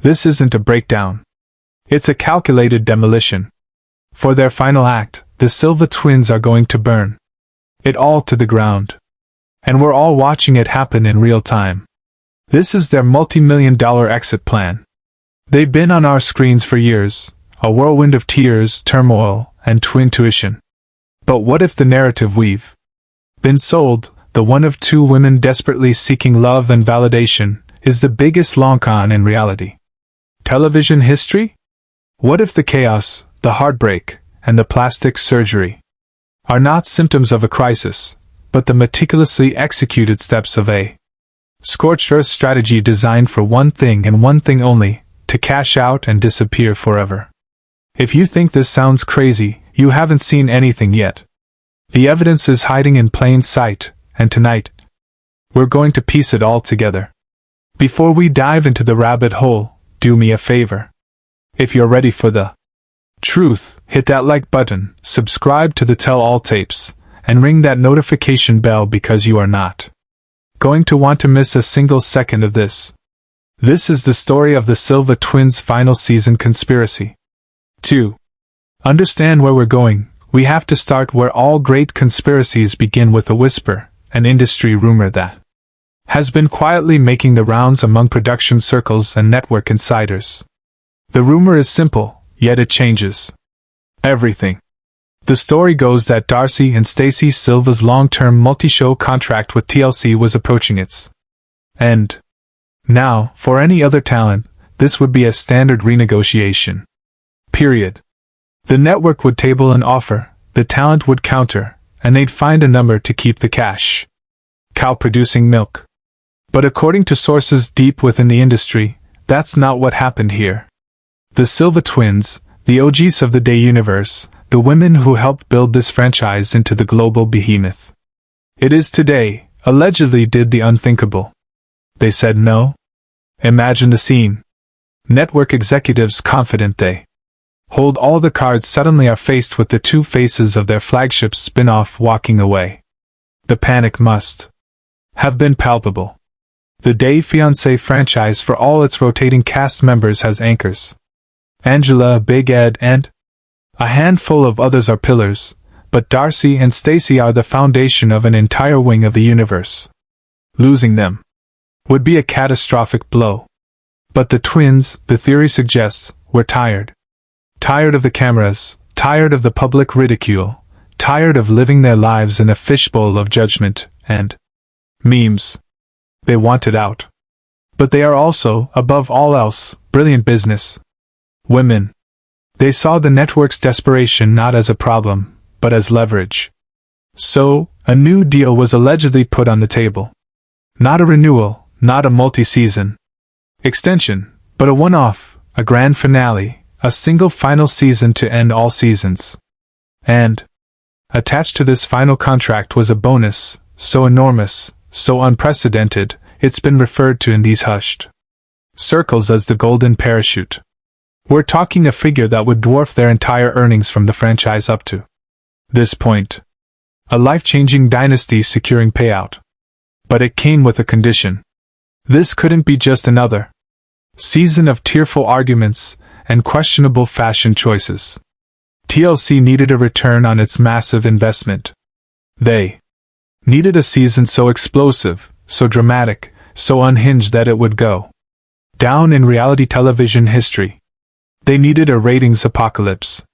This isn't a breakdown. It's a calculated demolition. For their final act, the Silva twins are going to burn it all to the ground. And we're all watching it happen in real time. This is their multi-million-dollar exit plan. They've been on our screens for years, a whirlwind of tears, turmoil, and twin tuition. But what if the narrative we've been sold, the one of two women desperately seeking love and validation, is the biggest long con in reality television history? What if the chaos, the heartbreak, and the plastic surgery are not symptoms of a crisis, but the meticulously executed steps of a scorched earth strategy designed for one thing and one thing only, to cash out and disappear forever? If you think this sounds crazy, you haven't seen anything yet. The evidence is hiding in plain sight, and tonight, we're going to piece it all together. Before we dive into the rabbit hole, do me a favor. If you're ready for the truth, hit that like button, subscribe to the Tell All tapes, and ring that notification bell because you are not going to want to miss a single second of this. This is the story of the Silva twins' final season conspiracy. To understand where we're going, we have to start where all great conspiracies begin, with a whisper, an industry rumor that has been quietly making the rounds among production circles and network insiders. The rumor is simple, yet it changes everything. The story goes that Darcey and Stacey Silva's long-term multi-show contract with TLC was approaching its end. Now, for any other talent, this would be a standard renegotiation. Period. The network would table an offer, the talent would counter, and they'd find a number to keep the cash cow producing milk. But according to sources deep within the industry, that's not what happened here. The Silva twins, the OGs of the Day universe, the women who helped build this franchise into the global behemoth it is today, allegedly did the unthinkable. They said no. Imagine the scene. Network executives, confident they hold all the cards, suddenly are faced with the two faces of their flagship spin-off walking away. The panic must have been palpable. The Day Fiancé franchise, for all its rotating cast members, has anchors. Angela, Big Ed, and a handful of others are pillars, but Darcey and Stacey are the foundation of an entire wing of the universe. Losing them would be a catastrophic blow. But the twins, the theory suggests, were tired. Tired of the cameras, tired of the public ridicule, tired of living their lives in a fishbowl of judgment and memes. They wanted out. But they are also, above all else, brilliant business women. They saw the network's desperation not as a problem, but as leverage. So, a new deal was allegedly put on the table. Not a renewal, not a multi-season extension, but a one-off, a grand finale, a single final season to end all seasons. And attached to this final contract was a bonus, so enormous, so unprecedented, it's been referred to in these hushed circles as the golden parachute. We're talking a figure that would dwarf their entire earnings from the franchise up to this point. A life-changing dynasty securing payout. But it came with a condition. This couldn't be just another season of tearful arguments and questionable fashion choices. TLC needed a return on its massive investment. They needed a season so explosive, so dramatic, so unhinged that it would go down in reality television history. They needed a ratings apocalypse.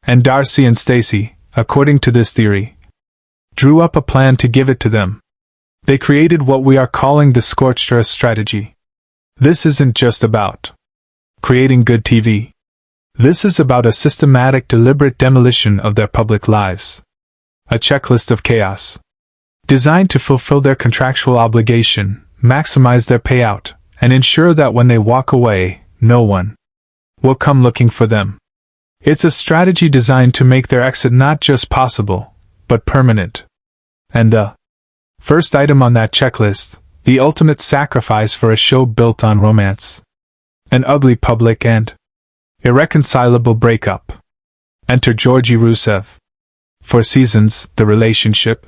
And Darcey and Stacey, according to this theory, drew up a plan to give it to them. They created what we are calling the scorched earth strategy. This isn't just about creating good TV. This is about a systematic, deliberate demolition of their public lives. A checklist of chaos, designed to fulfill their contractual obligation, maximize their payout, and ensure that when they walk away, no one will come looking for them. It's a strategy designed to make their exit not just possible, but permanent. And the first item on that checklist, the ultimate sacrifice for a show built on romance. An ugly public and irreconcilable breakup. Enter Georgi Rusev. For seasons, the relationship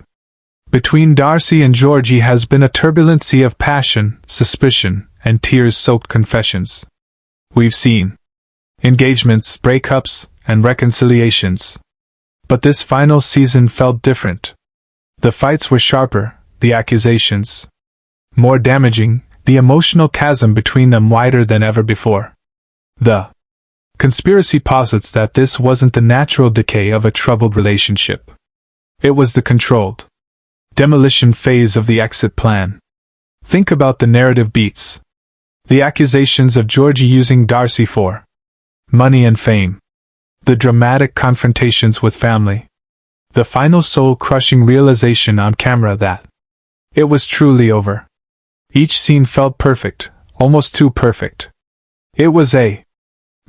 between Darcey and Georgi has been a turbulent sea of passion, suspicion, and tears-soaked confessions. we've seen engagements, breakups, and reconciliations. But this final season felt different. The fights were sharper, the accusations more damaging, the emotional chasm between them wider than ever before. The conspiracy posits that this wasn't the natural decay of a troubled relationship. It was the controlled demolition phase of the exit plan. Think about the narrative beats. The accusations of Georgi using Darcey for money and fame. The dramatic confrontations with family. The final soul-crushing realization on camera that it was truly over. Each scene felt perfect, almost too perfect. It was a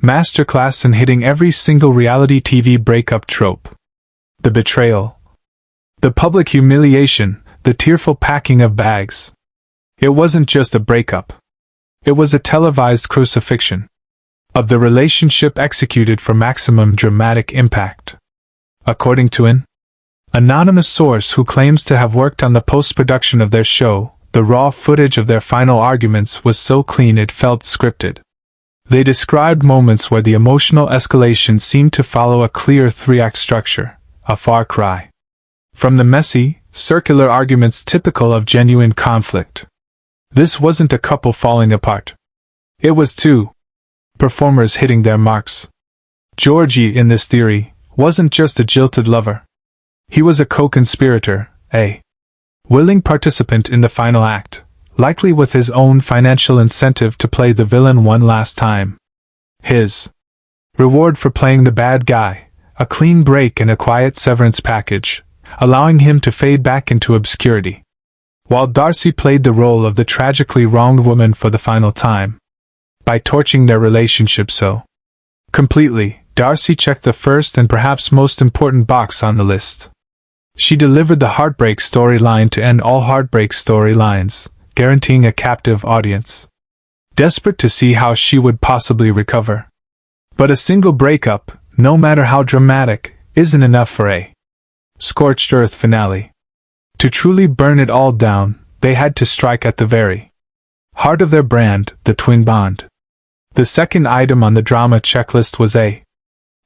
masterclass in hitting every single reality TV breakup trope. The betrayal. The public humiliation, the tearful packing of bags. It wasn't just a breakup. It was a televised crucifixion of the relationship executed for maximum dramatic impact. According to an anonymous source who claims to have worked on the post-production of their show, the raw footage of their final arguments was so clean it felt scripted. They described moments where the emotional escalation seemed to follow a clear three-act structure, a far cry from the messy, circular arguments typical of genuine conflict. This wasn't a couple falling apart. It was two performers hitting their marks. Georgi, in this theory, wasn't just a jilted lover. He was a co-conspirator, a willing participant in the final act, likely with his own financial incentive to play the villain one last time. His reward for playing the bad guy, a clean break and a quiet severance package, allowing him to fade back into obscurity. While Darcey played the role of the tragically wronged woman for the final time. By torching their relationship so completely, Darcey checked the first and perhaps most important box on the list. She delivered the heartbreak storyline to end all heartbreak storylines, guaranteeing a captive audience, desperate to see how she would possibly recover. But a single breakup, no matter how dramatic, isn't enough for a scorched earth finale. To truly burn it all down, they had to strike at the very heart of their brand, the twin bond. The second item on the drama checklist was a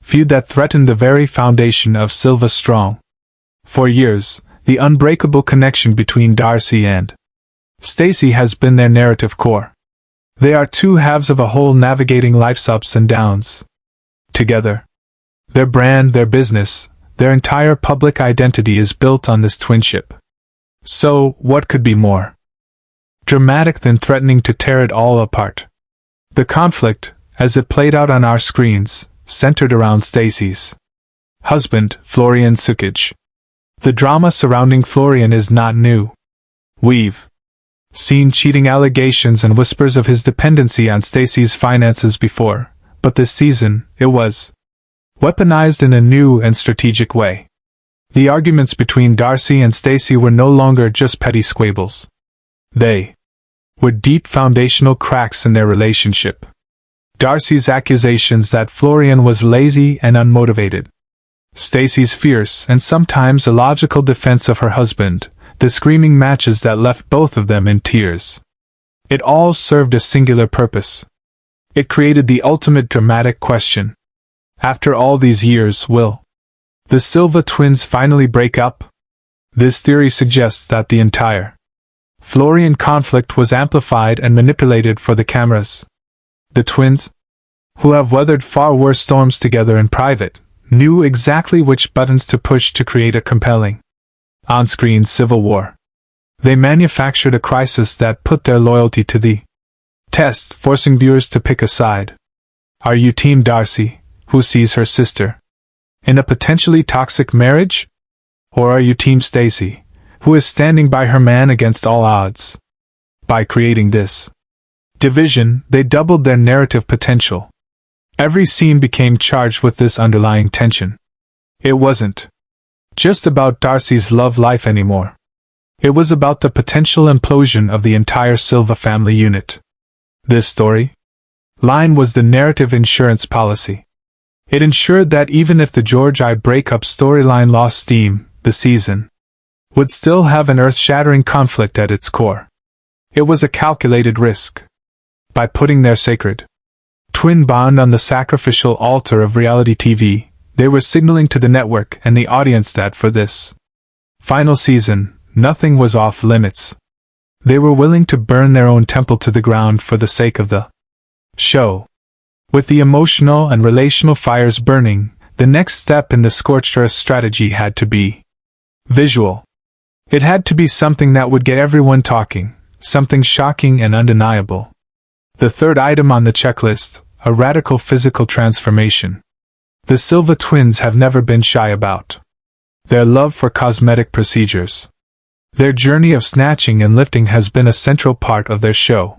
feud that threatened the very foundation of Silva's strong. For years, the unbreakable connection between Darcey and Stacey has been their narrative core. They are two halves of a whole navigating life's ups and downs together. Their brand, their business, their entire public identity is built on this twinship. So, what could be more dramatic than threatening to tear it all apart? The conflict, as it played out on our screens, centered around Stacey's husband, Florian Sukaj. The drama surrounding Florian is not new. We've seen cheating allegations and whispers of his dependency on Stacey's finances before, but this season, it was weaponized in a new and strategic way. The arguments between Darcey and Stacey were no longer just petty squabbles. They were deep foundational cracks in their relationship. Darcey's accusations that Florian was lazy and unmotivated. Stacey's fierce and sometimes illogical defense of her husband, the screaming matches that left both of them in tears. It all served a singular purpose. It created the ultimate dramatic question. After all these years, will the Silva twins finally break up? This theory suggests that the entire Florian conflict was amplified and manipulated for the cameras. The twins, who have weathered far worse storms together in private, knew exactly which buttons to push to create a compelling on-screen civil war. They manufactured a crisis that put their loyalty to the test, forcing viewers to pick a side. Are you Team Darcey, who sees her sister in a potentially toxic marriage? Or are you Team Stacey, who is standing by her man against all odds? By creating this division, they doubled their narrative potential. Every scene became charged with this underlying tension. It wasn't just about Darcey's love life anymore. It was about the potential implosion of the entire Silva family unit. This story line was the narrative insurance policy. It ensured that even if the Georgi breakup storyline lost steam, the season would still have an earth-shattering conflict at its core. It was a calculated risk. By putting their sacred twin bond on the sacrificial altar of reality TV. They were signaling to the network and the audience that for this final season, nothing was off limits. They were willing to burn their own temple to the ground for the sake of the show. With the emotional and relational fires burning, the next step in the scorched earth strategy had to be visual. It had to be something that would get everyone talking, something shocking and undeniable. The third item on the checklist, a radical physical transformation. The Silva twins have never been shy about their love for cosmetic procedures. Their journey of snatching and lifting has been a central part of their show.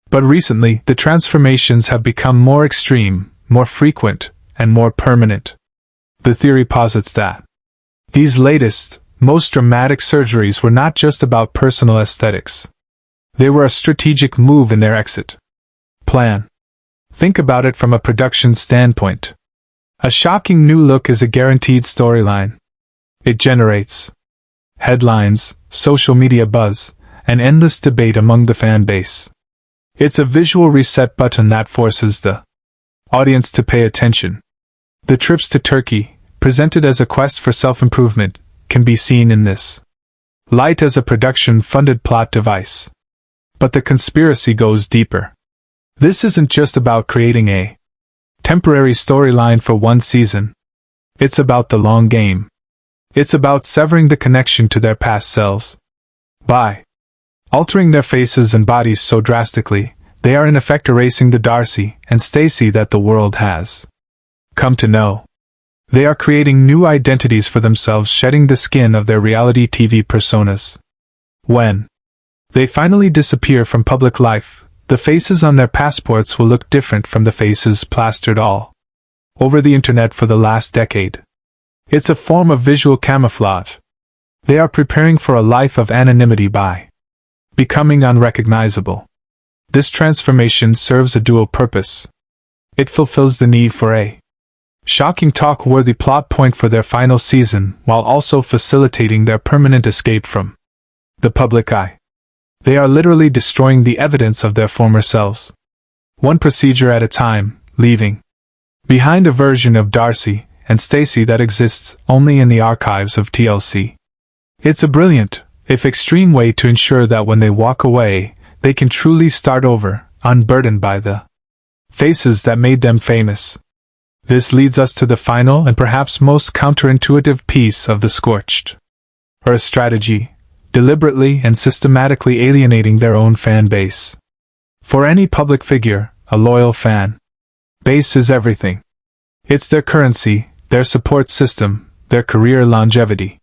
But recently, the transformations have become more extreme, more frequent, and more permanent. The theory posits that these latest, most dramatic surgeries were not just about personal aesthetics. They were a strategic move in their exit plan. Think about it from a production standpoint. A shocking new look is a guaranteed storyline. It generates headlines, social media buzz, and endless debate among the fan base. It's a visual reset button that forces the audience to pay attention. The trips to Turkey, presented as a quest for self-improvement, can be seen in this light as a production-funded plot device. But the conspiracy goes deeper. This isn't just about creating a temporary storyline for one season. It's about the long game. It's about severing the connection to their past selves. By altering their faces and bodies so drastically, they are in effect erasing the Darcey and Stacey that the world has come to know. They are creating new identities for themselves, shedding the skin of their reality TV personas. When they finally disappear from public life, the faces on their passports will look different from the faces plastered all over the internet for the last decade. It's a form of visual camouflage. They are preparing for a life of anonymity by becoming unrecognizable. This transformation serves a dual purpose. It fulfills the need for a shocking talk-worthy plot point for their final season, while also facilitating their permanent escape from the public eye. They are literally destroying the evidence of their former selves, one procedure at a time, leaving behind a version of Darcey and Stacey that exists only in the archives of TLC. It's a brilliant, if extreme way to ensure that when they walk away, they can truly start over, unburdened by the faces that made them famous. This leads us to the final and perhaps most counterintuitive piece of the scorched earth strategy, deliberately and systematically alienating their own fan base. For any public figure, a loyal fan base is everything. It's their currency, their support system, their career longevity.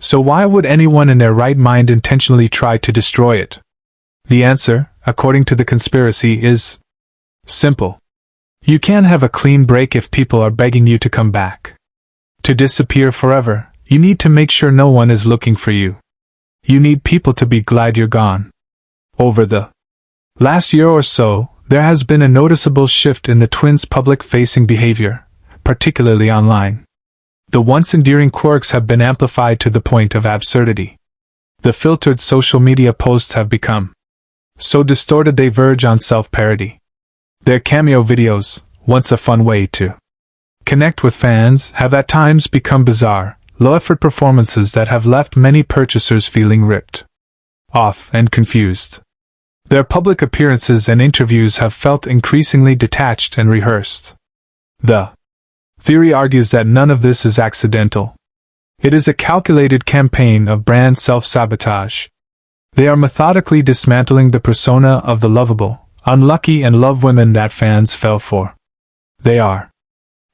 So why would anyone in their right mind intentionally try to destroy it? The answer, according to the conspiracy, is simple. You can't have a clean break if people are begging you to come back. To disappear forever, you need to make sure no one is looking for you. You need people to be glad you're gone. Over the last year or so, there has been a noticeable shift in the twins' public-facing behavior, particularly online. The once endearing quirks have been amplified to the point of absurdity. The filtered social media posts have become so distorted they verge on self-parody. Their cameo videos, once a fun way to connect with fans, have at times become bizarre, low-effort performances that have left many purchasers feeling ripped off and confused. Their public appearances and interviews have felt increasingly detached and rehearsed. The theory argues that none of this is accidental. It is a calculated campaign of brand self-sabotage. They are methodically dismantling the persona of the lovable, unlucky and love women that fans fell for. They are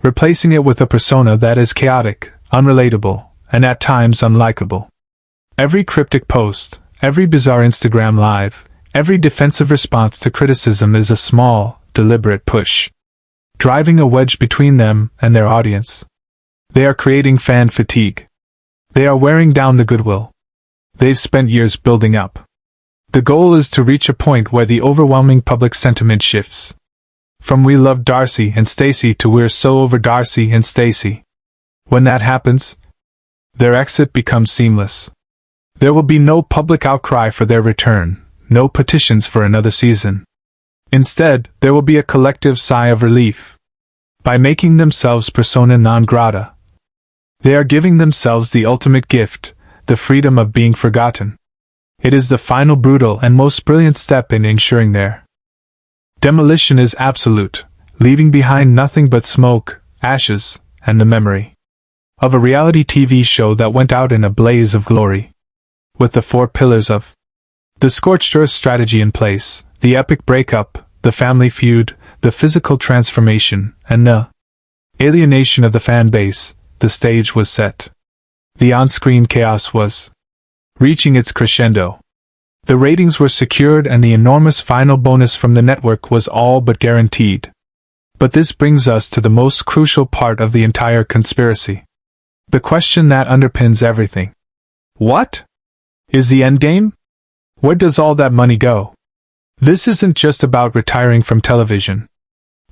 replacing it with a persona that is chaotic, unrelatable, and at times unlikable. Every cryptic post, every bizarre Instagram live, every defensive response to criticism is a small, deliberate push, driving a wedge between them and their audience. They are creating fan fatigue. They are wearing down the goodwill they've spent years building up. The goal is to reach a point where the overwhelming public sentiment shifts from "we love Darcey and Stacey" to "we're so over Darcey and Stacey." When that happens, their exit becomes seamless. There will be no public outcry for their return, no petitions for another season. Instead, there will be a collective sigh of relief. By making themselves persona non grata, they are giving themselves the ultimate gift, the freedom of being forgotten. It is the final brutal and most brilliant step in ensuring their demolition is absolute, leaving behind nothing but smoke, ashes, and the memory of a reality TV show that went out in a blaze of glory. With the 4 pillars of the scorched earth strategy in place, the epic breakup, the family feud, the physical transformation, and the alienation of the fan base, the stage was set. The on-screen chaos was reaching its crescendo. The ratings were secured and the enormous final bonus from the network was all but guaranteed. But this brings us to the most crucial part of the entire conspiracy. The question that underpins everything. What is the endgame? Where does all that money go? This isn't just about retiring from television.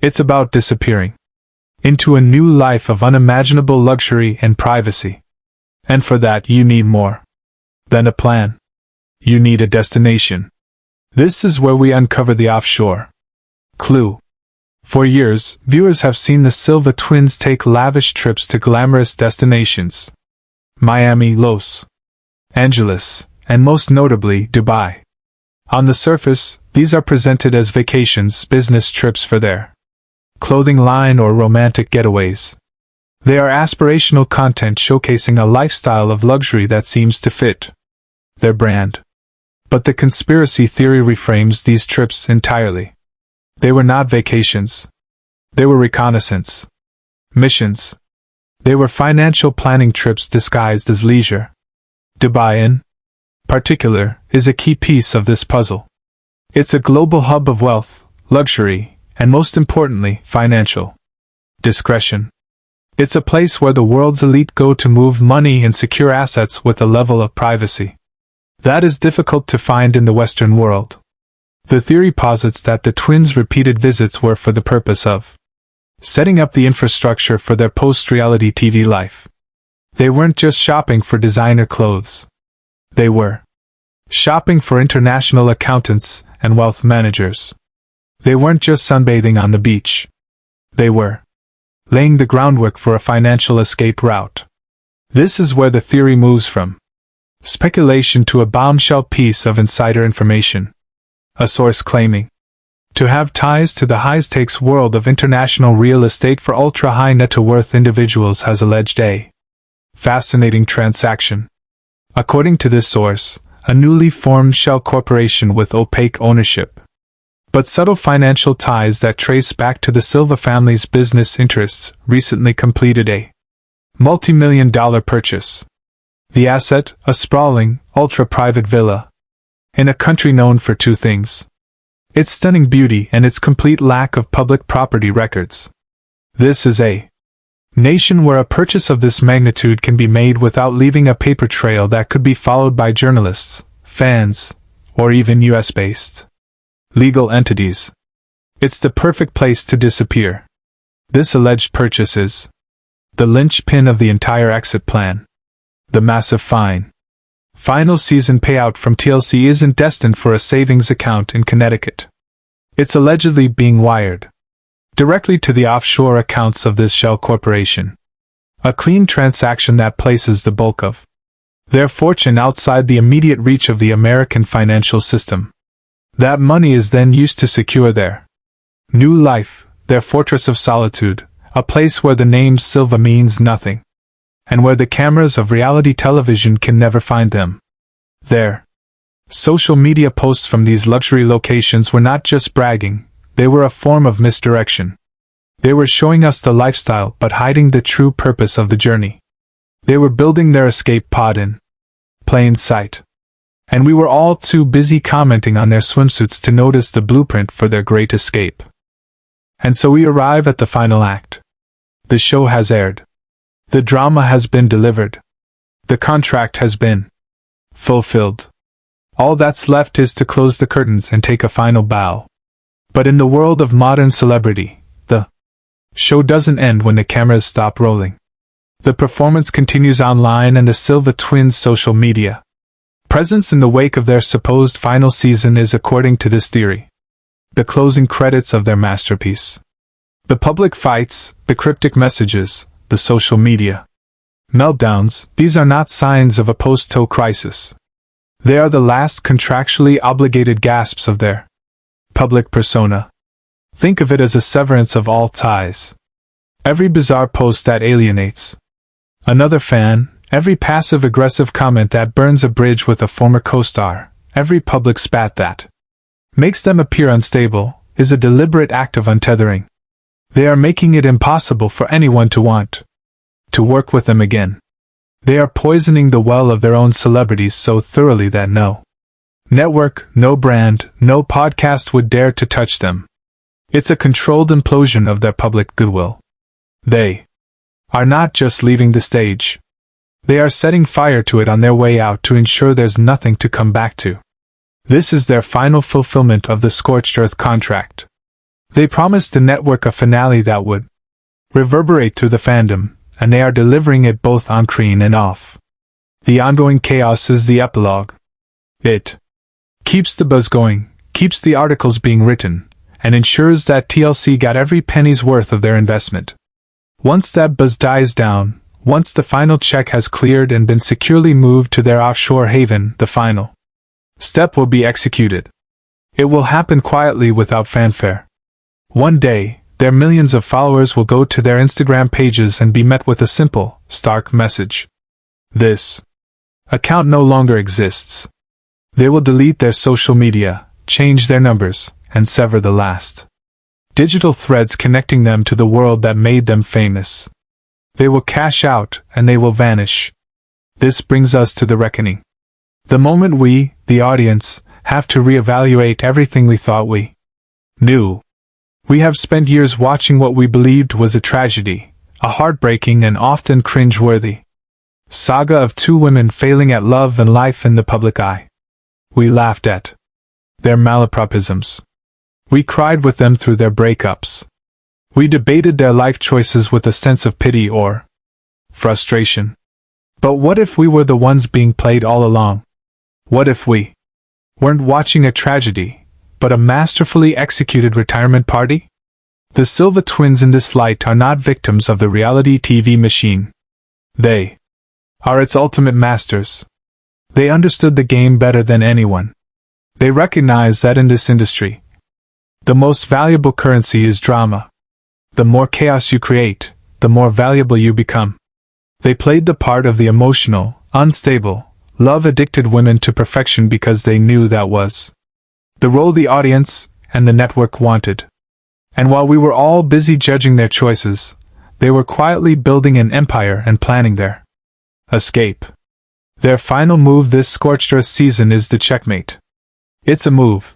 It's about disappearing into a new life of unimaginable luxury and privacy. And for that you need more than a plan. You need a destination. This is where we uncover the offshore clue. For years, viewers have seen the Silva twins take lavish trips to glamorous destinations. Miami, Los Angeles, and most notably, Dubai. On the surface, these are presented as vacations, business trips for their clothing line or romantic getaways. They are aspirational content showcasing a lifestyle of luxury that seems to fit their brand. But the conspiracy theory reframes these trips entirely. They were not vacations. They were reconnaissance missions. They were financial planning trips disguised as leisure. Dubai, in particular, is a key piece of this puzzle. It's a global hub of wealth, luxury, and most importantly, financial discretion. It's a place where the world's elite go to move money and secure assets with a level of privacy that is difficult to find in the Western world. The theory posits that the twins' repeated visits were for the purpose of setting up the infrastructure for their post-reality TV life. They weren't just shopping for designer clothes. They were shopping for international accountants and wealth managers. They weren't just sunbathing on the beach. They were laying the groundwork for a financial escape route. This is where the theory moves from speculation to a bombshell piece of insider information. A source claiming to have ties to the high-stakes world of international real estate for ultra-high net-worth individuals has alleged a fascinating transaction. According to this source, a newly formed shell corporation with opaque ownership, but subtle financial ties that trace back to the Silva family's business interests, recently completed a multi-million-dollar purchase. The asset, a sprawling, ultra-private villa in a country known for 2 things: its stunning beauty and its complete lack of public property records. This is a nation where a purchase of this magnitude can be made without leaving a paper trail that could be followed by journalists, fans, or even US-based legal entities. It's the perfect place to disappear. This alleged purchase is the linchpin of the entire exit plan. The massive final season payout from TLC isn't destined for a savings account in Connecticut. It's allegedly being wired directly to the offshore accounts of this shell corporation. A clean transaction that places the bulk of their fortune outside the immediate reach of the American financial system. That money is then used to secure their new life, their fortress of solitude, a place where the name Silva means nothing, and where the cameras of reality television can never find them. Their social media posts from these luxury locations were not just bragging, they were a form of misdirection. They were showing us the lifestyle but hiding the true purpose of the journey. They were building their escape pod in plain sight. And we were all too busy commenting on their swimsuits to notice the blueprint for their great escape. And so we arrive at the final act. The show has aired. The drama has been delivered. The contract has been fulfilled. All that's left is to close the curtains and take a final bow. But in the world of modern celebrity, the show doesn't end when the cameras stop rolling. The performance continues online and the Silva twins' social media presence in the wake of their supposed final season is, according to this theory, The closing credits of their masterpiece. The public fights, the cryptic messages, the social media meltdowns, these are not signs of a post-toe crisis. They are the last contractually obligated gasps of their public persona. Think of it as a severance of all ties. Every bizarre post that alienates another fan, every passive-aggressive comment that burns a bridge with a former co-star, every public spat that makes them appear unstable, is a deliberate act of untethering. They are making it impossible for anyone to want to work with them again. They are poisoning the well of their own celebrities so thoroughly that no network, no brand, no podcast would dare to touch them. It's a controlled implosion of their public goodwill. They are not just leaving the stage. They are setting fire to it on their way out to ensure there's nothing to come back to. This is their final fulfillment of the scorched earth contract. They promised the network a finale that would reverberate through the fandom, and they are delivering it both on screen and off. The ongoing chaos is the epilogue. It keeps the buzz going, keeps the articles being written, and ensures that TLC got every penny's worth of their investment. Once that buzz dies down, once the final check has cleared and been securely moved to their offshore haven, the final step will be executed. It will happen quietly without fanfare. One day, their millions of followers will go to their Instagram pages and be met with a simple, stark message. This account no longer exists. They will delete their social media, change their numbers, and sever the last digital threads connecting them to the world that made them famous. They will cash out, and they will vanish. This brings us to the reckoning. The moment we, the audience, have to reevaluate everything we thought we knew. We have spent years watching what we believed was a tragedy, a heartbreaking and often cringe-worthy saga of two women failing at love and life in the public eye. We laughed at their malapropisms. We cried with them through their breakups. We debated their life choices with a sense of pity or frustration. But what if we were the ones being played all along? What if we weren't watching a tragedy, but a masterfully executed retirement party? The Silva twins in this light are not victims of the reality TV machine. They are its ultimate masters. They understood the game better than anyone. They recognize that in this industry, the most valuable currency is drama. The more chaos you create, the more valuable you become. They played the part of the emotional, unstable, love-addicted women to perfection because they knew that was the role the audience and the network wanted. And while we were all busy judging their choices, they were quietly building an empire and planning their escape. Their final move this scorched earth season is the checkmate. It's a move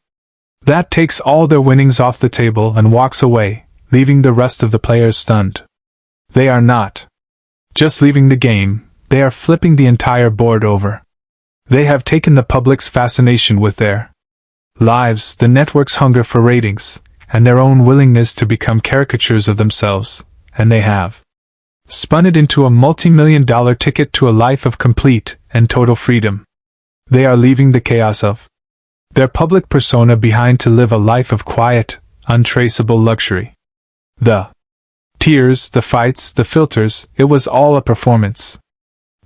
that takes all their winnings off the table and walks away, leaving the rest of the players stunned. They are not just leaving the game, they are flipping the entire board over. They have taken the public's fascination with their lives, the network's hunger for ratings, and their own willingness to become caricatures of themselves, and they have spun it into a multi-million-dollar ticket to a life of complete and total freedom. They are leaving the chaos of their public persona behind to live a life of quiet, untraceable luxury. The tears, the fights, the filters, it was all a performance.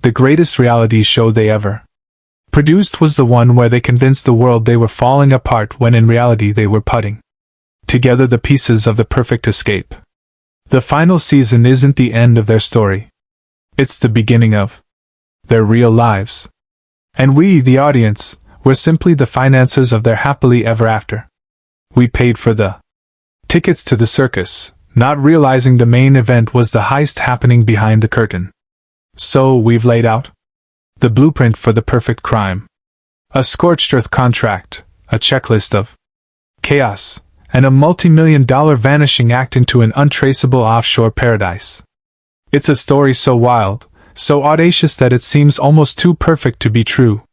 The greatest reality show they ever produced was the one where they convinced the world they were falling apart when in reality they were putting together the pieces of the perfect escape. The final season isn't the end of their story. It's the beginning of their real lives. And we, the audience, were simply the financiers of their happily ever after. We paid for the tickets to the circus, not realizing the main event was the heist happening behind the curtain. So we've laid out the blueprint for the perfect crime. A scorched earth contract, a checklist of chaos, and a multi-million-dollar vanishing act into an untraceable offshore paradise. It's a story so wild, so audacious that it seems almost too perfect to be true.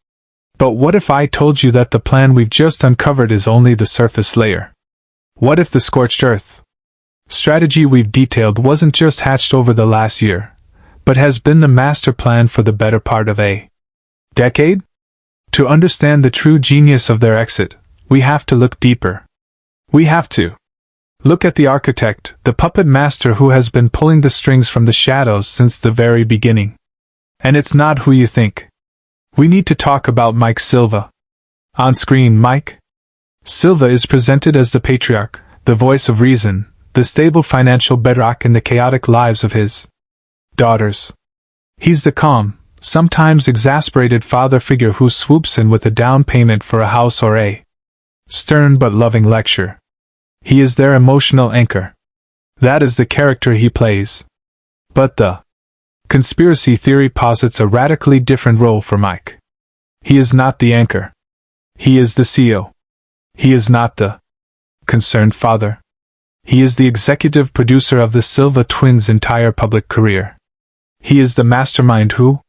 But what if I told you that the plan we've just uncovered is only the surface layer? What if the scorched earth strategy we've detailed wasn't just hatched over the last year, but has been the master plan for the better part of a decade? To understand the true genius of their exit, we have to look deeper. We have to. Look at the architect, the puppet master who has been pulling the strings from the shadows since the very beginning. And it's not who you think. We need to talk about Mike Silva. On screen, Mike Silva is presented as the patriarch, the voice of reason, the stable financial bedrock in the chaotic lives of his daughters. He's the calm, sometimes exasperated father figure who swoops in with a down payment for a house or a stern but loving lecture. He is their emotional anchor. That is the character he plays. But the conspiracy theory posits a radically different role for Mike. He is not the anchor. He is the CEO. He is not the concerned father. He is the executive producer of the Silva twins' entire public career. He is the mastermind who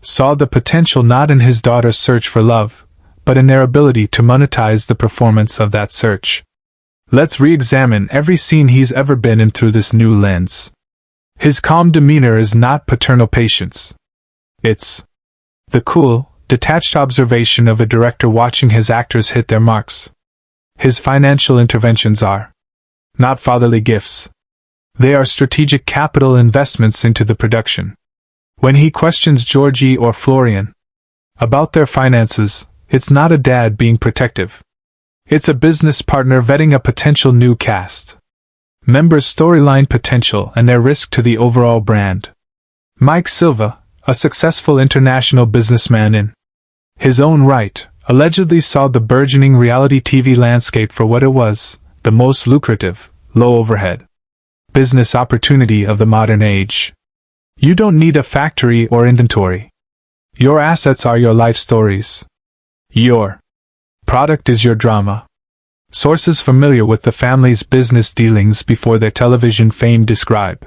saw the potential not in his daughter's search for love, but in their ability to monetize the performance of that search. Let's re-examine every scene he's ever been in through this new lens. His calm demeanor is not paternal patience. It's the cool, detached observation of a director watching his actors hit their marks. His financial interventions are not fatherly gifts. They are strategic capital investments into the production. When he questions Georgi or Florian about their finances, it's not a dad being protective. It's a business partner vetting a potential new cast member's storyline potential and their risk to the overall brand. Mike Silva, a successful international businessman in his own right, allegedly saw the burgeoning reality TV landscape for what it was, the most lucrative, low-overhead business opportunity of the modern age. You don't need a factory or inventory. Your assets are your life stories. Your product is your drama. Sources familiar with the family's business dealings before their television fame describe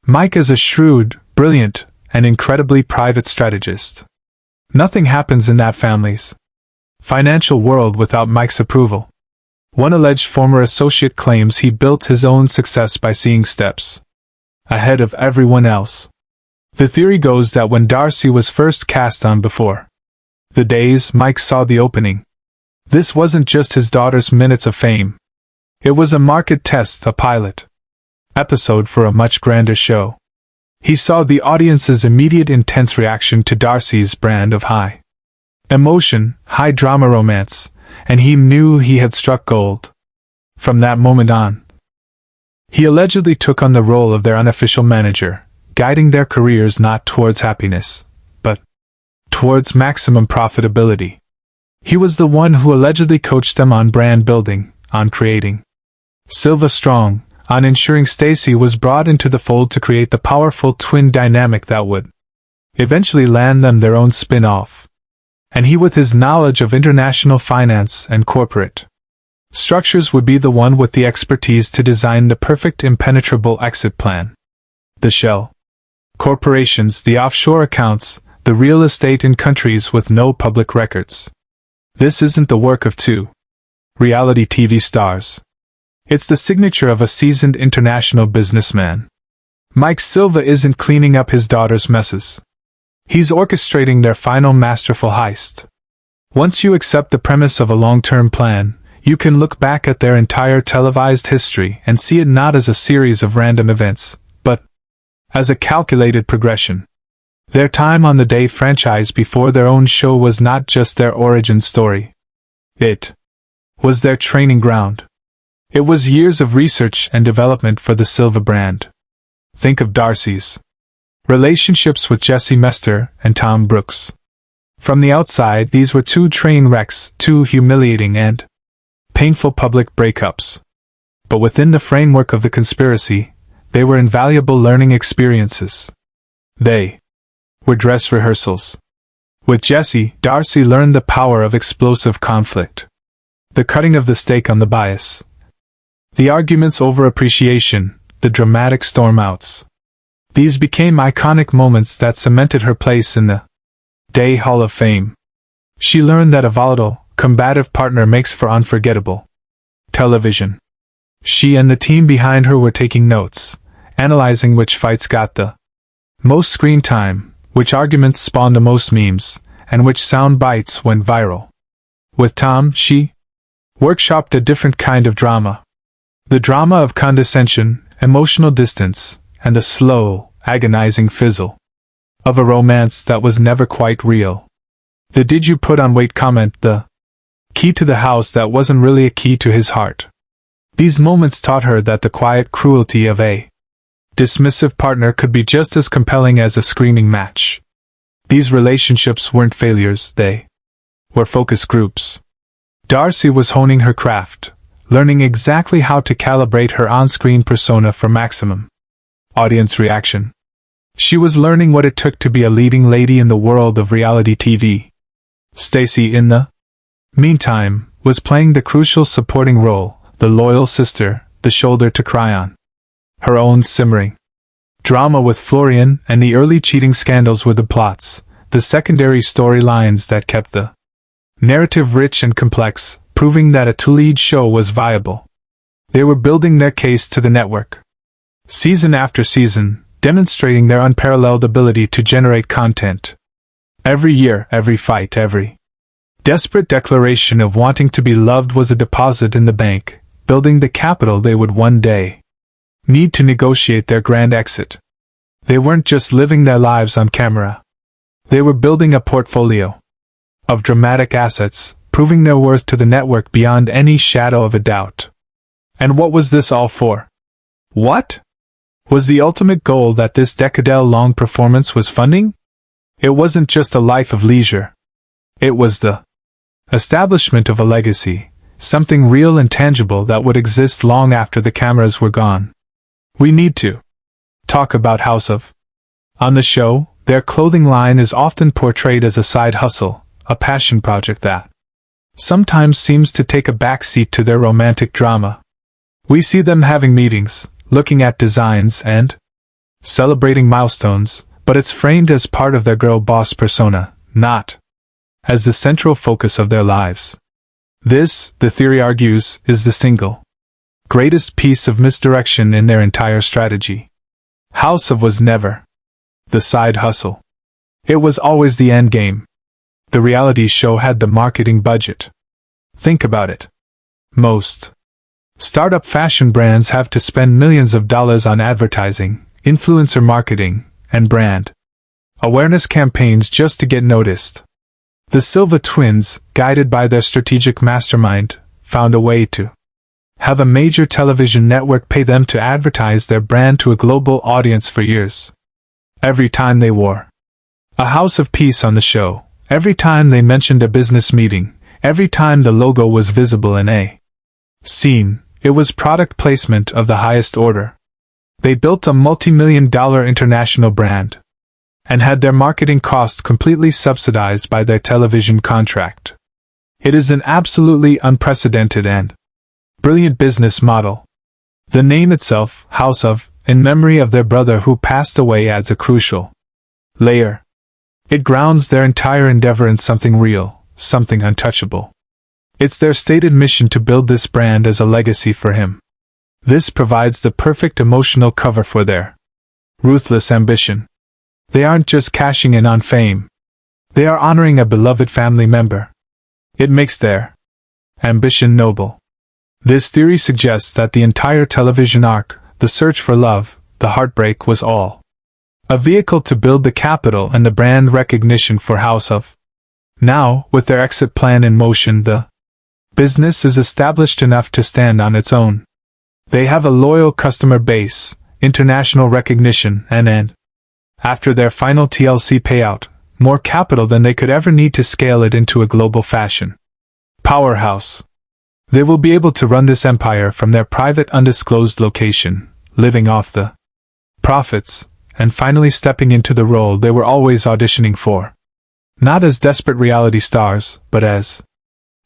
Mike as a shrewd, brilliant, and incredibly private strategist. Nothing happens in that family's financial world without Mike's approval. One alleged former associate claims he built his own success by seeing steps ahead of everyone else. The theory goes that when Darcey was first cast on Before the Days, Mike saw the opening. This wasn't just his daughter's minutes of fame. It was a market test, a pilot episode for a much grander show. He saw the audience's immediate intense reaction to Darcey's brand of high emotion, high drama romance, and he knew he had struck gold. From that moment on, he allegedly took on the role of their unofficial manager, guiding their careers not towards happiness, but towards maximum profitability. He was the one who allegedly coached them on brand building, on creating Silva strong, on ensuring Stacey was brought into the fold to create the powerful twin dynamic that would eventually land them their own spin-off. And he, with his knowledge of international finance and corporate structures, would be the one with the expertise to design the perfect impenetrable exit plan. The shell corporations, the offshore accounts, the real estate in countries with no public records. This isn't the work of two reality TV stars. It's the signature of a seasoned international businessman. Mike Silva isn't cleaning up his daughter's messes. He's orchestrating their final masterful heist. Once you accept the premise of a long-term plan, you can look back at their entire televised history and see it not as a series of random events, but as a calculated progression. Their time on the Day franchise before their own show was not just their origin story. It was their training ground. It was years of research and development for the Silva brand. Think of Darcey's relationships with Jessie Mester and Tom Brooks. From the outside, these were two train wrecks, two humiliating and painful public breakups. But within the framework of the conspiracy, they were invaluable learning experiences. They were dress rehearsals. With Jessie, Darcey learned the power of explosive conflict. The cutting of the steak on the bias. The arguments over appreciation, the dramatic storm-outs. These became iconic moments that cemented her place in the Day Hall of Fame. She learned that a volatile, combative partner makes for unforgettable television. She and the team behind her were taking notes, analyzing which fights got the most screen time, which arguments spawned the most memes, and which sound bites went viral. With Tom, she workshopped a different kind of drama. The drama of condescension, emotional distance, and the slow, agonizing fizzle of a romance that was never quite real. The "did you put on weight" comment, the key to the house that wasn't really a key to his heart. These moments taught her that the quiet cruelty of a dismissive partner could be just as compelling as a screaming match. These relationships weren't failures, they were focus groups. Darcey was honing her craft, learning exactly how to calibrate her on-screen persona for maximum audience reaction. She was learning what it took to be a leading lady in the world of reality TV. Stacey, in the meantime, was playing the crucial supporting role, the loyal sister, the shoulder to cry on. Her own simmering drama with Florian and the early cheating scandals were the plots, the secondary storylines that kept the narrative rich and complex, proving that a two-lead show was viable. They were building their case to the network, season after season, demonstrating their unparalleled ability to generate content. Every year, every fight, every desperate declaration of wanting to be loved was a deposit in the bank, building the capital they would one day need to negotiate their grand exit. They weren't just living their lives on camera. They were building a portfolio of dramatic assets, proving their worth to the network beyond any shadow of a doubt. And what was this all for? What was the ultimate goal that this decade-long performance was funding? It wasn't just a life of leisure. It was the establishment of a legacy, something real and tangible that would exist long after the cameras were gone. We need to talk about House of. On the show, their clothing line is often portrayed as a side hustle, a passion project that sometimes seems to take a backseat to their romantic drama. We see them having meetings, looking at designs and celebrating milestones, but it's framed as part of their girl boss persona, not as the central focus of their lives. This, the theory argues, is the single greatest piece of misdirection in their entire strategy. House of was never the side hustle. It was always the end game. The reality show had the marketing budget. Think about it. Most startup fashion brands have to spend millions of dollars on advertising, influencer marketing, and brand awareness campaigns just to get noticed. The Silva twins, guided by their strategic mastermind, found a way to have a major television network pay them to advertise their brand to a global audience for years. Every time they wore a House of Peace on the show, every time they mentioned a business meeting, every time the logo was visible in a scene, it was product placement of the highest order. They built a multi-million-dollar international brand and had their marketing costs completely subsidized by their television contract. It is an absolutely unprecedented and brilliant business model. The name itself, House of, in memory of their brother who passed away, adds a crucial layer. It grounds their entire endeavor in something real, something untouchable. It's their stated mission to build this brand as a legacy for him. This provides the perfect emotional cover for their ruthless ambition. They aren't just cashing in on fame. They are honoring a beloved family member. It makes their ambition noble. This theory suggests that the entire television arc, the search for love, the heartbreak, was all a vehicle to build the capital and the brand recognition for House of. Now, with their exit plan in motion, the business is established enough to stand on its own. They have a loyal customer base, international recognition, and after their final TLC payout, more capital than they could ever need to scale it into a global fashion powerhouse. They will be able to run this empire from their private undisclosed location, living off the profits, and finally stepping into the role they were always auditioning for. Not as desperate reality stars, but as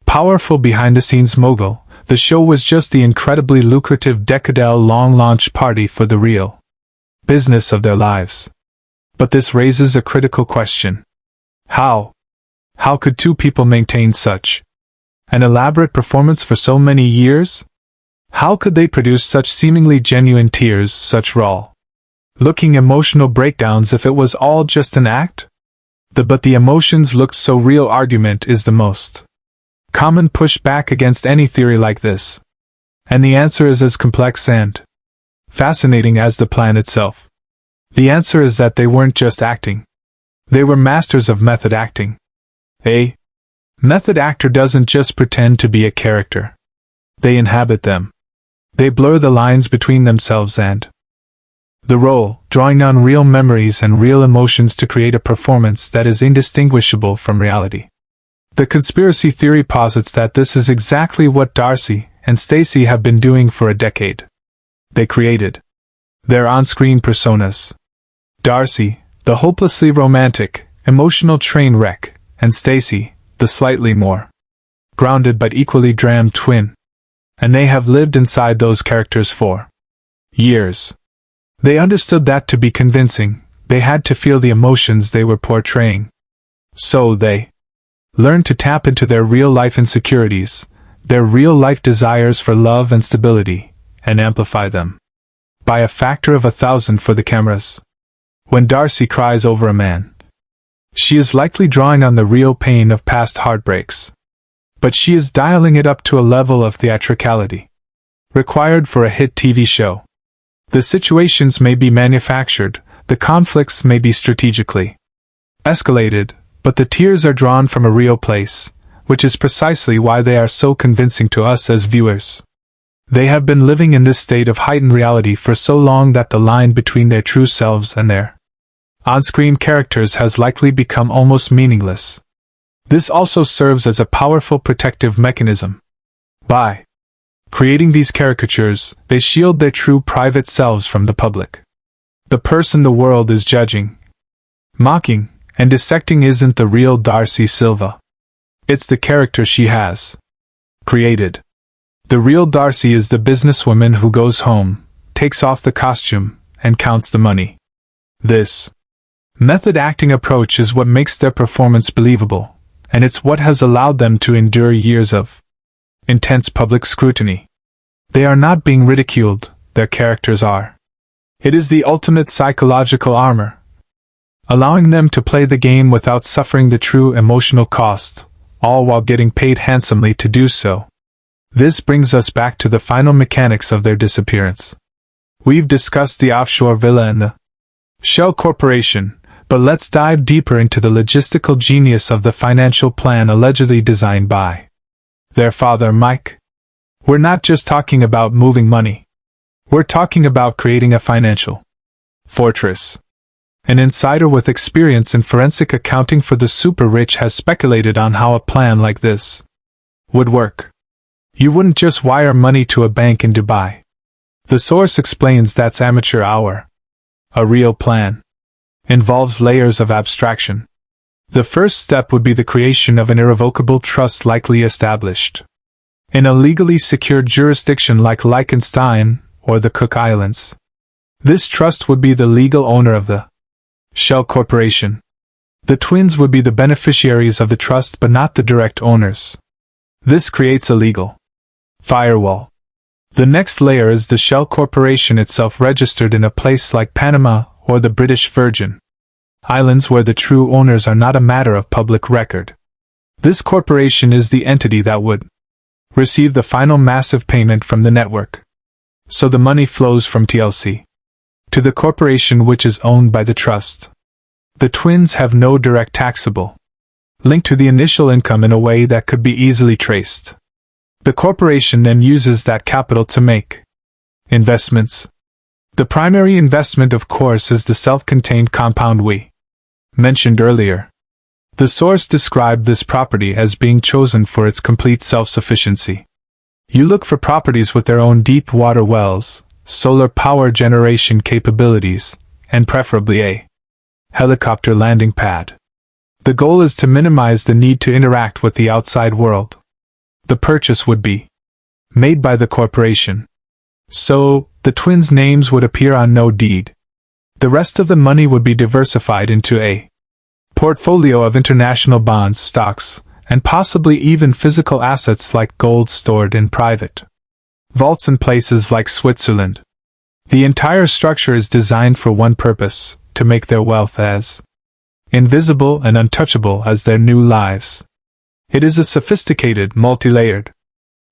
powerful behind-the-scenes mogul. The show was just the incredibly lucrative decade-long launch party for the real business of their lives. But this raises a critical question. How could two people maintain such an elaborate performance for so many years? How could they produce such seemingly genuine tears, such raw looking emotional breakdowns if it was all just an act? But the emotions looked so real argument is the most Common push back against any theory like this. And the answer is as complex and fascinating as the plan itself. The answer is that they weren't just acting. They were masters of method acting. A method actor doesn't just pretend to be a character. They inhabit them. They blur the lines between themselves and the role, drawing on real memories and real emotions to create a performance that is indistinguishable from reality. The conspiracy theory posits that this is exactly what Darcey and Stacey have been doing for a decade. They created their on-screen personas. Darcey, the hopelessly romantic, emotional train wreck, and Stacey, the slightly more grounded but equally damned twin. And they have lived inside those characters for years. They understood that to be convincing, they had to feel the emotions they were portraying. So they learned to tap into their real-life insecurities, their real-life desires for love and stability, and amplify them by a factor of 1,000 for the cameras. When Darcey cries over a man, she is likely drawing on the real pain of past heartbreaks. But she is dialing it up to a level of theatricality required for a hit TV show. The situations may be manufactured, the conflicts may be strategically escalated, but the tears are drawn from a real place, which is precisely why they are so convincing to us as viewers. They have been living in this state of heightened reality for so long that the line between their true selves and their on-screen characters has likely become almost meaningless. This also serves as a powerful protective mechanism. By creating these caricatures, they shield their true private selves from the public. The person the world is judging, mocking, and dissecting isn't the real Darcey Silva. It's the character she has created. The real Darcey is the businesswoman who goes home, takes off the costume, and counts the money. This method acting approach is what makes their performance believable, and it's what has allowed them to endure years of intense public scrutiny. They are not being ridiculed, their characters are. It is the ultimate psychological armor, allowing them to play the game without suffering the true emotional cost, all while getting paid handsomely to do so. This brings us back to the final mechanics of their disappearance. We've discussed the offshore villa and the shell corporation, but let's dive deeper into the logistical genius of the financial plan allegedly designed by their father, Mike. We're not just talking about moving money. We're talking about creating a financial fortress. An insider with experience in forensic accounting for the super-rich has speculated on how a plan like this would work. You wouldn't just wire money to a bank in Dubai. The source explains that's amateur hour. A real plan involves layers of abstraction. The first step would be the creation of an irrevocable trust likely established in a legally secured jurisdiction like Liechtenstein or the Cook Islands. This trust would be the legal owner of the shell corporation. The twins would be the beneficiaries of the trust but not the direct owners. This creates a legal firewall. The next layer is the shell corporation itself registered in a place like Panama or the British Virgin Islands where the true owners are not a matter of public record. This corporation is the entity that would receive the final massive payment from the network. So the money flows from TLC to the corporation which is owned by the trust. The twins have no direct taxable link to the initial income in a way that could be easily traced. The corporation then uses that capital to make investments. The primary investment, of course, is the self-contained compound we mentioned earlier. The source described this property as being chosen for its complete self-sufficiency. You look for properties with their own deep water wells, solar power generation capabilities, and preferably a helicopter landing pad. The goal is to minimize the need to interact with the outside world. The purchase would be made by the corporation. So, the twins' names would appear on no deed. The rest of the money would be diversified into a portfolio of international bonds, stocks, and possibly even physical assets like gold stored in private vaults in places like Switzerland. The entire structure is designed for one purpose: to make their wealth as invisible and untouchable as their new lives. It is a sophisticated, multi-layered,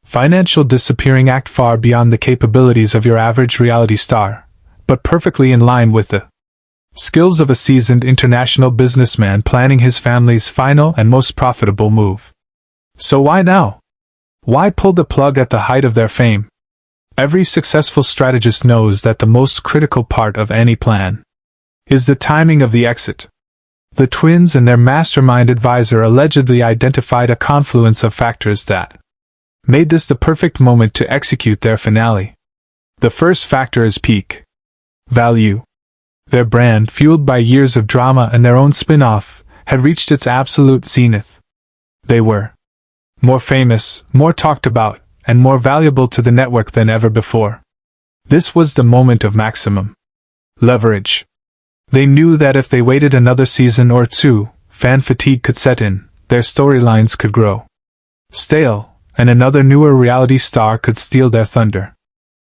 financial disappearing act far beyond the capabilities of your average reality star, but perfectly in line with the skills of a seasoned international businessman planning his family's final and most profitable move. So why now? Why pull the plug at the height of their fame? Every successful strategist knows that the most critical part of any plan is the timing of the exit. The twins and their mastermind advisor allegedly identified a confluence of factors that made this the perfect moment to execute their finale. The first factor is peak value. Their brand, fueled by years of drama and their own spin-off, had reached its absolute zenith. They were more famous, more talked about, and more valuable to the network than ever before. This was the moment of maximum leverage. They knew that if they waited another season or two, fan fatigue could set in, their storylines could grow stale, and another newer reality star could steal their thunder.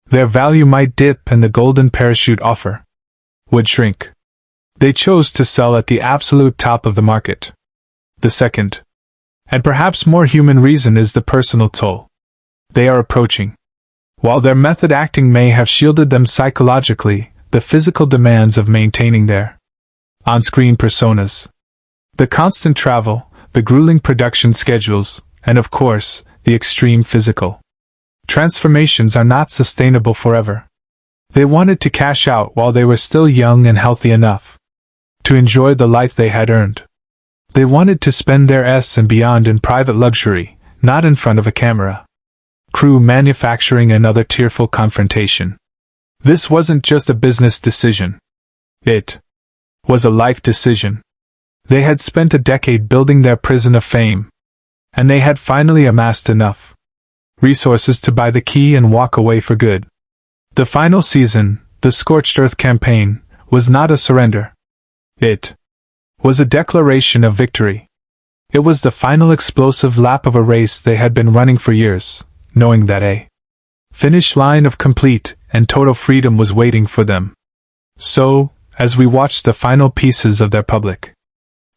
Their value might dip and the golden parachute offer would shrink. They chose to sell at the absolute top of the market. The second, and perhaps more human reason, is the personal toll they are approaching. While their method acting may have shielded them psychologically, the physical demands of maintaining their on-screen personas, the constant travel, the grueling production schedules, and of course, the extreme physical transformations are not sustainable forever. They wanted to cash out while they were still young and healthy enough to enjoy the life they had earned. They wanted to spend their S and beyond in private luxury, not in front of a camera crew manufacturing another tearful confrontation. This wasn't just a business decision. It was a life decision. They had spent a decade building their prison of fame, and they had finally amassed enough resources to buy the key and walk away for good. The final season, the Scorched Earth campaign, was not a surrender. It was a declaration of victory. It was the final explosive lap of a race they had been running for years, knowing that a finish line of complete and total freedom was waiting for them. So, as we watch the final pieces of their public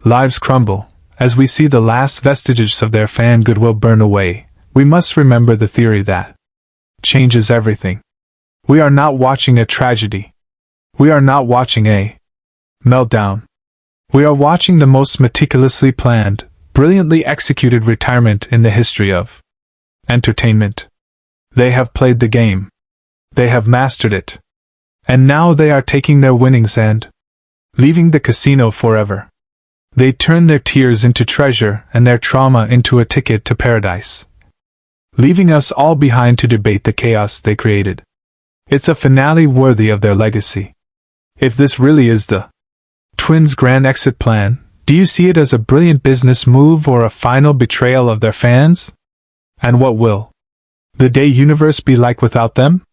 lives crumble, as we see the last vestiges of their fan goodwill burn away, we must remember the theory that changes everything. We are not watching a tragedy. We are not watching a meltdown. We are watching the most meticulously planned, brilliantly executed retirement in the history of entertainment. They have played the game. They have mastered it. And now they are taking their winnings and leaving the casino forever. They turn their tears into treasure and their trauma into a ticket to paradise, leaving us all behind to debate the chaos they created. It's a finale worthy of their legacy. If this really is the twins' grand exit plan, do you see it as a brilliant business move or a final betrayal of their fans? And what will the Day universe be like without them?